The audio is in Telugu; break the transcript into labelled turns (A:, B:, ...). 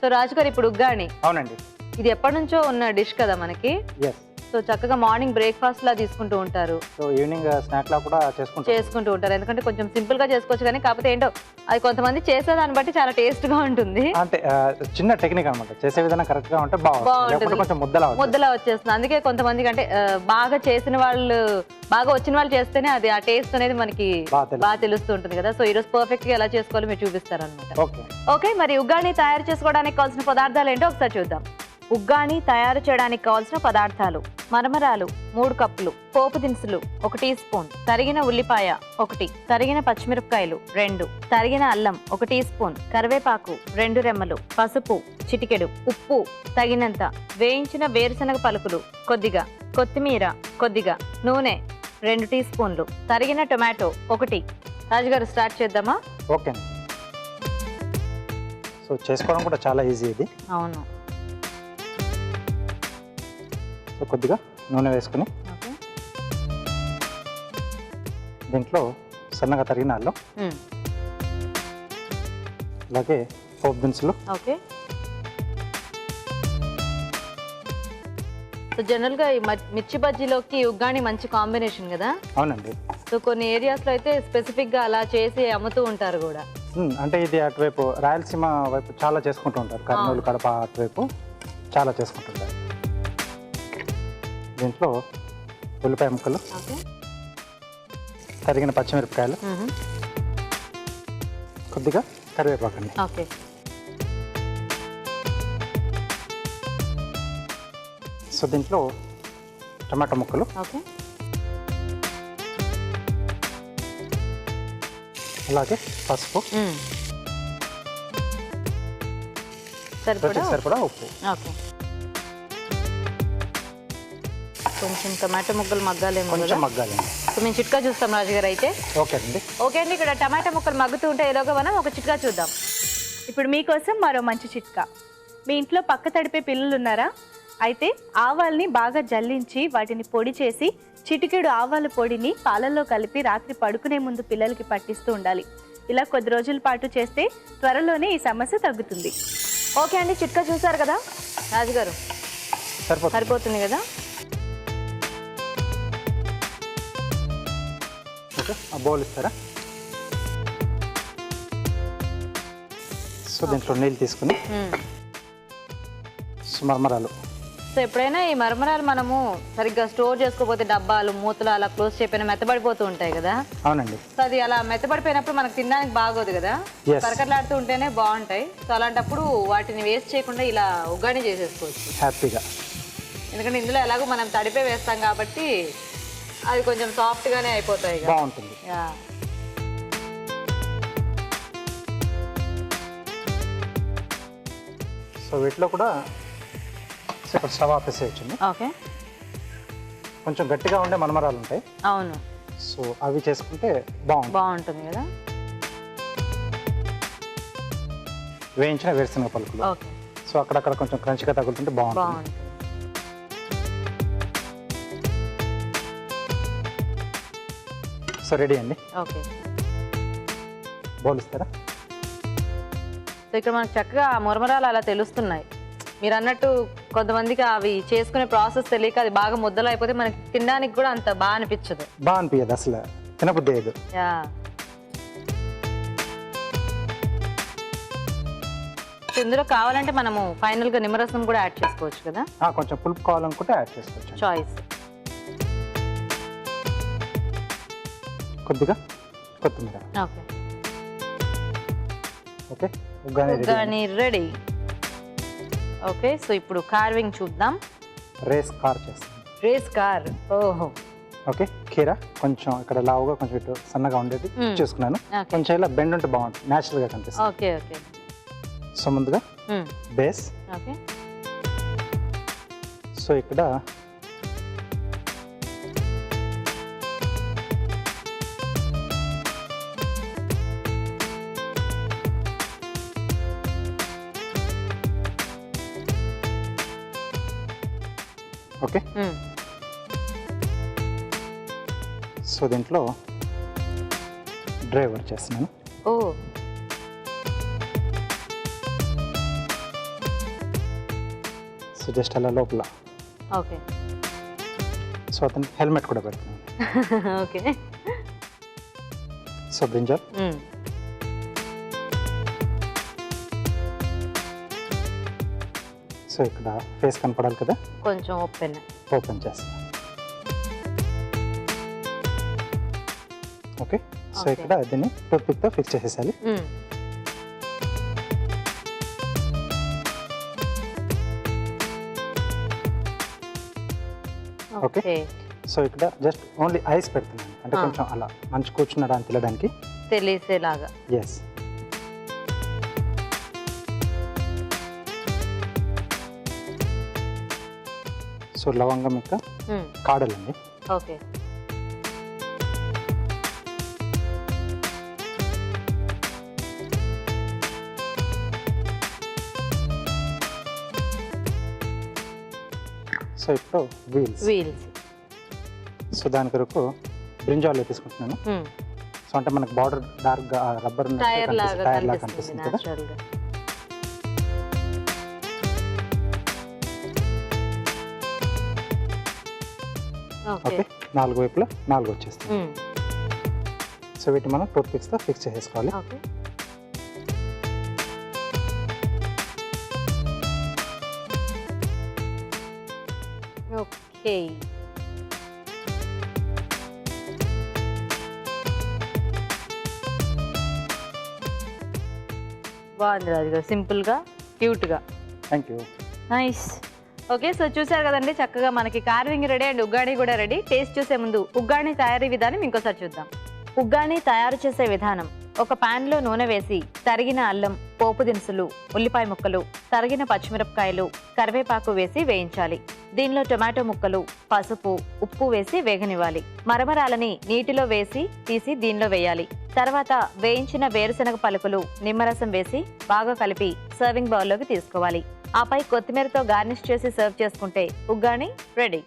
A: సో రాజు గారు ఇప్పుడు ఉగ్గాని.
B: అవునండి.
A: ఇది ఎప్పటి నుంచో ఉన్న డిష్ కదా మనకి.
B: ఎస్.
A: సో చక్కగా మార్నింగ్ బ్రేక్ఫాస్ట్ లా తీసుకుంటూ ఉంటారు,
B: సో ఈవినింగ్ స్నాక్ లా కూడా
A: చేసుకుంటూ ఉంటారు. ఎందుకంటే కొంచెం సింపుల్ గా చేసుకోవచ్చు, కానీ కాకపోతే ఏంటో అది కొంతమంది చేసేదాన్ని బట్టి చాలా టేస్ట్ గా ఉంటుంది.
B: అంటే చిన్న టెక్నిక్ అనమాట, చేసే విధానం కరెక్ట్ గా ఉంటే బాగుంటుంది, కొంచెం ముద్దలా
A: వచ్చేస్తుంది. అందుకే కొంతమందికి అంటే బాగా చేసిన వాళ్ళు, బాగా వచ్చిన వాళ్ళు చేస్తేనే అది ఆ టేస్ట్ అనేది మనకి బాగా తెలుస్తూ ఉంటుంది కదా. సో ఈ రోజు పర్ఫెక్ట్ గా ఎలా చేసుకోవాలో మీరు చూపిస్తారు అనమాట. ఓకే, మరి ఉగ్గాని తయారు చేసుకోవడానికి కావాల్సిన పదార్థాలు ఏంటో ఒకసారి చూద్దాం. ఉగ్గాని తయారు చేయడానికి కావాల్సిన పదార్థాలు: మరమరాలు 3 కప్పులు, పోపు దినుసులు 1 టీ స్పూన్, తరిగిన ఉల్లిపాయ 1, తరిగిన పచ్చిమిరపకాయలు 2, తరిగిన అల్లం 1 టీ స్పూన్, కరివేపాకు 2 రెమ్మలు, పసుపు చిటికెడు, ఉప్పు తగినంత, వేయించిన వేరుశనగ పలుకులు కొద్దిగా, కొత్తిమీర కొద్దిగా, నూనె 2 టీ స్పూన్లు, తరిగిన టొమాటో 1. రాజుగారు స్టార్ట్ చేద్దామా?
B: ఓకే. సో చేసుకోవడం కూడా చాలా ఈజీ ఇది.
A: అవును.
B: సో కొద్దిగా నూనె వేసుకుని దీంట్లో సన్నగా తరిగిన అల్లం, అలాగే పోపు దినుసులు.
A: ఓకే. సో జనరల్ గా మిర్చి బజ్జీలోకి ఉగ్గాని మంచి కాంబినేషన్ కదా.
B: అవునండి.
A: సో కొన్ని ఏరియాస్ లో అయితే స్పెసిఫిక్ గా అలా చేసి అమ్ముతూ ఉంటారు కూడా.
B: అంటే ఇది అటువైపు రాయలసీమ వైపు చాలా చేసుకుంటూ ఉంటారు, కర్నూలు కడప అటువైపు చాలా చేసుకుంటుంటారు. దీంట్లో ఉల్లిపాయ ముక్కలు, తరిగిన పచ్చిమిరపకాయలు, కొద్దిగా కరివేపాకు అండి.
A: ఓకే.
B: సో దీంట్లో టమాటా ముక్కలు,
A: ఓకే,
B: అలాగే పసుపు, సరిపడా ఉప్పు.
A: ఓకే. కొంచెం టమాటా ముక్కలు మగ్గాలేమో,
B: కొంచెం మగ్గాలి.
A: సో మేము చిట్కా చూస్తాం రాజుగారు అయితే.
B: ఓకే అండి.
A: ఓకే అండి, ఇక్కడ టమాటా ముక్కలు మగ్గుతూ ఉంటే ఏదోగా మనం ఒక చిట్కా చూద్దాం.
C: ఇప్పుడు మీకోసం మరో మంచి చిట్కా. మీ ఇంట్లో పక్క తడిపే పిల్లలు ఉన్నారా? అయితే ఆవాల్ని బాగా జల్లించి వాటిని పొడి చేసి చిటికెడు ఆవాల పొడిని పాలల్లో కలిపి రాత్రి పడుకునే ముందు పిల్లలకి పట్టిస్తూ ఉండాలి. ఇలా కొద్ది రోజుల పాటు చేస్తే త్వరలోనే ఈ సమస్య తగ్గుతుంది.
A: ఓకే అండి, చిట్కా చూసారు కదా రాజుగారు, సరిపోతుంది కదా.
B: ఓకే, ఆ బౌల్ ఇస్తారా? సో దీంట్లో నీళ్ళు తీసుకుని మరమరాలు.
A: సో ఎప్పుడైనా ఈ మరమరాలు మనము సరిగ్గా స్టోర్ చేసుకోకపోతే డబ్బాలు మూతలు అలా క్లోజ్ చేయకపోయినా మెత్తబడిపోతూ ఉంటాయి కదా.
B: అవునండి.
A: సో అది అలా మెత్తబడిపోయినప్పుడు మనకు తినడానికి బాగోదు కదా, కరకరలాడుతూ ఉంటేనే బాగుంటాయి. సో అలాంటప్పుడు వాటిని వేస్ట్ చేయకుండా ఇలా ఉగ్గాని చేసేసుకోవచ్చు
B: హ్యాపీగా.
A: ఎందుకంటే ఇందులో ఎలాగో మనం తడిపే వేస్తాం కాబట్టి అది కొంచెం సాఫ్ట్ గానే అయిపోతాయి,
B: బాగుంటుంది. సో వీటిలో కూడా స్టవ్ ఆపేసేయచ్చు.
A: ఓకే.
B: కొంచెం గట్టిగా ఉండే మరమరాలు ఉంటాయి.
A: అవును.
B: సో అవి చేసుకుంటే బాగుంటుంది
A: కదా.
B: వేయించిన వేరుశనగ పలుకులు. సో అక్కడక్కడ కొంచెం క్రంచిగా తగులుతుంటే బాగుంటుంది. సో రెడీ అండి.
A: ఓకే,
B: బౌల్ ఇస్తారా?
A: సో ఇక్కడ మనకు చక్కగా మురమరాలు అలా తెలుస్తున్నాయి. మీరు అన్నట్టు కొంతమందికి అవి చేసుకునే ప్రాసెస్ తెలియక అది బాగా ముద్దలు అయిపోతే మనకి తినడానికి కూడా అంత బాగా అనిపించదు.
B: అసలు తినబుద్ధి లేదు.
A: ఇందులో కావాలంటే మనము ఫైనల్ గా నిమ్మరసం కూడా యాడ్ చేసుకోవచ్చు కదా.
B: కొంచెం పులుపు కావాలనుకుంటే యాడ్ చేసుకోవచ్చు,
A: చాయిస్.
B: కొద్దిగా కొత్తిమీర.
A: ఓకే.
B: ఓకే, ఉగ్గాని
A: రెడీ. ఓకే, సో ఇప్పుడు కార్వింగ్ చూద్దాం.
B: రేస్ కార్ చేస్తాం.
A: Race car. ఓహో.
B: ఓకే, కీరా కొంచెం ఇక్కడ లావుగా కొంచెం ఇటు సన్నగా ఉండేది చేసుకున్నాను. కొంచెం ఇలా బెండ్ ఉంటే బాగుంటుంది, న్యాచురల్ గా కనిపిస్తుంది.
A: Okay okay.
B: సో ముందుగా బేస్.
A: ఓకే.
B: సో ఇక్కడ ఓకే. సో దీంట్లో డ్రైవర్ చేస్తున్నాను.
A: ఓ,
B: సో జస్ట్ అలా లోపల.
A: ఓకే.
B: సో అతనికి హెల్మెట్ కూడా పెడుతున్నాను.
A: ఓకే.
B: సో బ్రింజాల్, సో ఇక్కడ ఫేస్ కనపడాలి కదా,
A: కొంచెం
B: ఓపెన్ చేస్తాను. ఓకే. సో ఇక్కడ దీన్ని టూత్ పిక్తో ఫిక్స్ చేసేసాలి. ఓకే. సో ఇక్కడ జస్ట్ ఓన్లీ ఐస్ పెడుతున్నాను, అంటే కొంచెం అలా మంచి కూర్చున్నాడా అని తెలియడానికి,
A: తెలిసేలాగా.
B: ఎస్. సో లవంగం ఇంకా కాడలండి.
A: ఓకే.
B: సో ఇప్పుడు వీల్స్. సో దాని కొరకు బ్రింజాల్ తీసుకుంటున్నాను. సో అంటే మనకు బార్డర్ డార్క్ గా రబ్బర్
A: టైర్ లాగా
B: కనిపిస్తుంది కదా. ఓకే. 4 వైపులా 4 వచ్చేస్తాయి. సో వీటిని మనం టూత్ పిక్స్ తో ఫిక్స్ చేసుకోవాలి.
A: ఓకే. ఓకే. బాగుంది రాజు గారు, సింపుల్ గా, క్యూట్ గా.
B: Thank you.
A: Nice. Okay. So చూసారు కదండి, చక్కగా మనకి కార్వింగ్ రెడీ అండ్ ఉగ్గాని కూడా రెడీ. టేస్ట్ చూసే ముందు ఉగ్గాని తయారీ విధానం ఇంకోసారి చూద్దాం. ఉగ్గాని తయారు చేసే విధానం: ఒక పాన్ లో నూనె వేసి తరిగిన అల్లం, పోపు దినుసులు, ఉల్లిపాయ ముక్కలు, తరిగిన పచ్చిమిరపకాయలు, కరివేపాకు వేసి వేయించాలి. దీనిలో టొమాటో ముక్కలు, పసుపు, ఉప్పు వేసి వేగనివ్వాలి. మరమరాలని నీటిలో వేసి తీసి దీనిలో వేయాలి. తర్వాత వేయించిన వేరుశనగ పలుకులు, నిమ్మరసం వేసి బాగా కలిపి సర్వింగ్ బౌల్లోకి తీసుకోవాలి. ఆపై కొత్తిమీరతో గార్నిష్ చేసి సర్వ్ చేసుకుంటే ఉగ్గాని రెడీ.